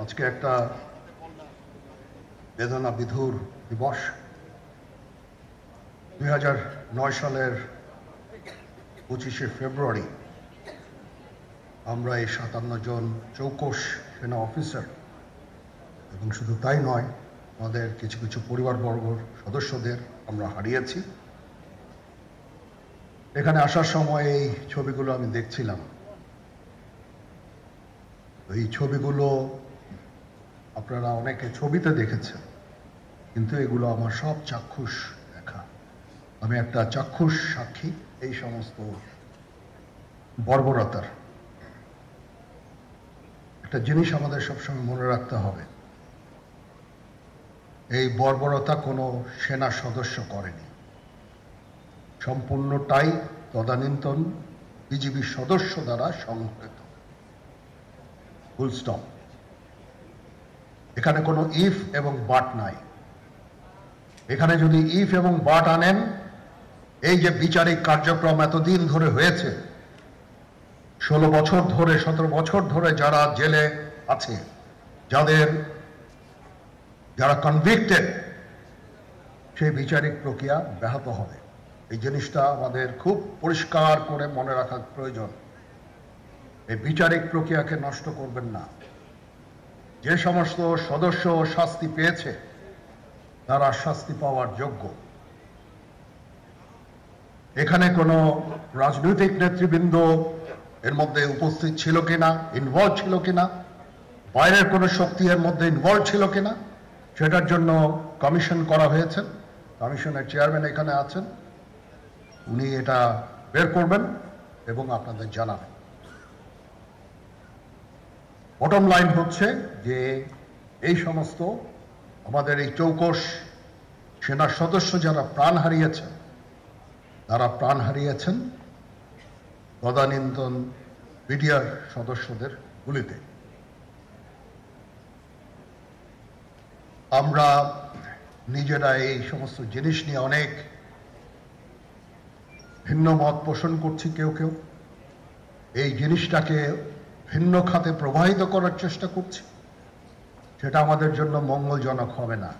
আজকে একটা বেদনা বিধুর দিবস। 2009 সালের 25শে ফেব্রুয়ারি আমরা এই 57 জন চৌকস সেনা অফিসার এবং শুধু তাই নয়, আমাদের কিছু কিছু পরিবারবর্গর সদস্যদের আমরা হারিয়েছি। এখানে আসার সময় এই ছবিগুলো আমি দেখছিলাম। এই ছবিগুলো আপনারা অনেকে ছবিতে দেখেছেন, কিন্তু এগুলো আমার সব চাক্ষুষ দেখা। আমি একটা চাক্ষুষ সাক্ষী এই সমস্ত বর্বরতার। একটা জিনিস আমাদের সবসময় মনে রাখতে হবে, এই বর্বরতা কোনো সেনা সদস্য করেনি, সম্পূর্ণটাই তদানীন্তন বিজিবি সদস্য দ্বারা সংঘটিত। Full stop. এখানে কোনো ইফ এবং বাট নাই। এখানে যদি ইফ এবং বাট আনেন, এই যে বিচারিক কার্যক্রম এতদিন ধরে হয়েছে, 16 বছর ধরে 17 বছর ধরে যারা জেলে আছে, যারা কনভিক্টেড, সেই বিচারিক প্রক্রিয়া ব্যাহত হবে। এই জিনিসটা আমাদের খুব পরিষ্কার করে মনে রাখা প্রয়োজন। এই বিচারিক প্রক্রিয়াকে নষ্ট করবেন না। যে সমস্ত সদস্য শাস্তি পেয়েছে তারা শাস্তি পাওয়ার যোগ্য। এখানে কোনো রাজনৈতিক নেতৃবৃন্দ এর মধ্যে উপস্থিত ছিল কিনা, ইনভলভ ছিল কিনা, বাইরের কোনো শক্তি এর মধ্যে ইনভলভ ছিল কিনা, সেটার জন্য কমিশন করা হয়েছে। কমিশনের চেয়ারম্যান এখানে আছেন, উনি এটা বের করবেন এবং আপনাদের জানাবেন। বটম লাইন হচ্ছে যে এই সমস্ত আমাদের এই চৌকস সেনা সদস্য যারা প্রাণ হারিয়েছেন, তারা প্রাণ হারিয়েছেন তদানীন্তন বিডিআর সদস্যদের গুলিতে। আমরা নিজেরা এই সমস্ত জিনিস নিয়ে অনেক ভিন্ন মত পোষণ করছি। কেউ কেউ এই জিনিসটাকে ভিন্ন খাতে প্রবাহিত করার চেষ্টা করছে। সেটা আমাদের জন্য মঙ্গলজনক হবে না।